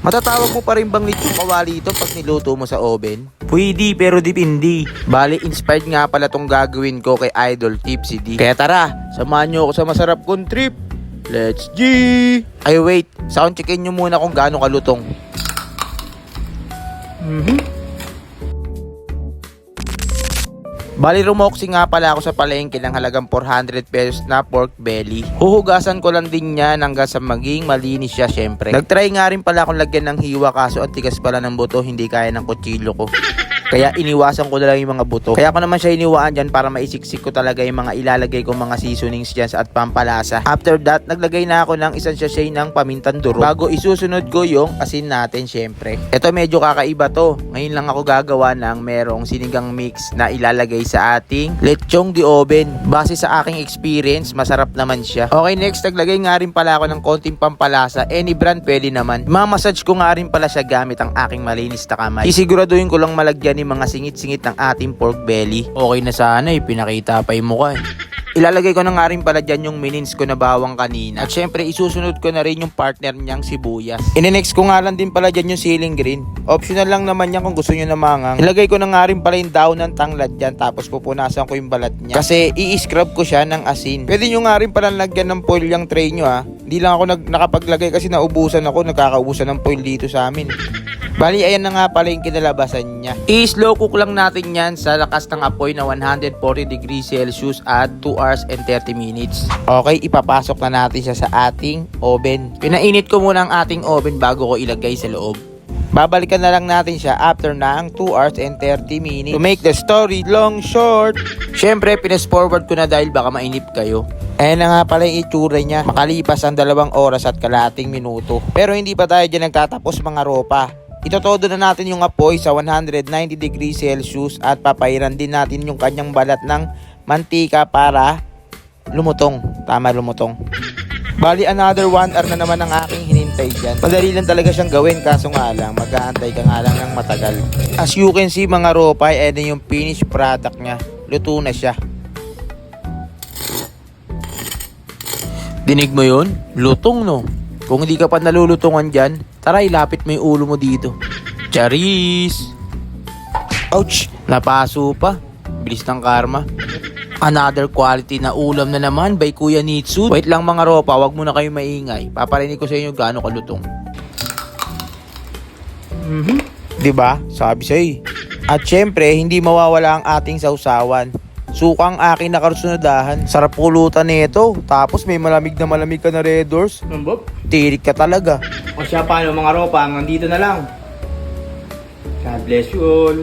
Matatawag mo pa rin bang lechong kawali ito pag niluto mo sa oven? Pwede pero dipindi. Bali, inspired nga pala tong gagawin ko kay Idol Tipsy D. Kaya tara, samahan nyo ako sa masarap kong trip. Let's G! Ay wait, sound checkin nyo muna kung gaano kalutong. Bali, rumoksi nga pala ako sa palengke ng halagang 400 pesos na pork belly. Huhugasan ko lang din yan hanggang sa maging malinis siya syempre. Nagtry nga rin pala akong lagyan ng hiwa kaso ang tigas pala ng buto, hindi kaya ng kutsilyo ko. Kaya iniwasan ko na lang yung mga buto. Kaya ko naman siya iniwaan dyan para maisiksik ko talaga yung mga ilalagay kong mga seasonings dyan at pampalasa. After that, naglagay na ako ng isang sachet ng pamintang durog. Bago isusunod ko yung asin natin syempre. Ito medyo kakaiba to. Ngayon lang ako gagawa ng merong sinigang mix na ilalagay sa ating lechong di oven. Base sa aking experience, masarap naman siya. Okay, next, naglagay nga rin pala ako ng konting pampalasa. Any brand pwede naman. Mamassage ko nga rin pala siya gamit ang aking malinis na kamay. Isiguraduhin ko lang malagyan yung mga singit-singit ng ating pork belly. Okay na sana pinakita pa yung mukha. Ilalagay ko na nga rin pala dyan yung minins ko na bawang kanina. At syempre, isusunod ko na rin yung partner niyang sibuyas. Inenext ko nga lang din pala dyan yung ceiling green. Optional lang naman yan kung gusto nyo na mangang. Ilagay ko na nga rin pala yung daon ng tanglad dyan. Tapos pupunasan ko yung balat niya. Kasi i-scrub ko siya ng asin. Pwede nyo nga rin pala lagyan ng foil yung tray nyo ha. Hindi lang ako nakapaglagay kasi naubusan ako. Nagkakaubusan ng foil dito sa amin. Bali, ayan na nga pala yung kinalabasan niya. I-slow cook lang natin yan sa lakas ng apoy na 140 degrees Celsius at 2 hours and 30 minutes. Okay, ipapasok na natin siya sa ating oven. Pinainit ko muna ang ating oven bago ko ilagay sa loob. Babalikan na lang natin siya after ng 2 hours and 30 minutes. To make the story long short, syempre, pinas-forward ko na dahil baka mainip kayo. Ayan na nga pala yung itsura niya. Makalipas ang 2 oras at kalahating minuto. Pero hindi pa tayo dyan nagtatapos mga ropa. Itotodo na natin yung apoy sa 190 degrees Celsius at papairan din natin yung kanyang balat ng mantika para lumutong. Tama, lumutong. Bali, another 1 hour na naman ang aking hinintay dyan. Madali lang talaga siyang gawin kaso nga lang, mag-aantay ka nga lang ng matagal. As you can see mga ropay, ayan yung finished product niya. Luto na siya. Dinig mo yun? Lutong no? Kung hindi ka pa nalulutungan dyan, tara ilapit mo yung ulo mo dito. Charis! Ouch! Napaso pa. Bilis ng karma. Another quality na ulam na naman by Kuya Nitsu. Wait lang mga ropa, wag muna kayo maingay. Paparinig ko sa inyo gaano kalutong. Diba? Sabi sa'yo. At syempre, hindi mawawala ang ating sausawan. Sukang aking nakarusunadahan. Sarap pulutan nito. Tapos may malamig ka na Red Doors. Bob? Tirik ka talaga. O siya, paano mga ropa? Hanggang dito na lang. God bless you all.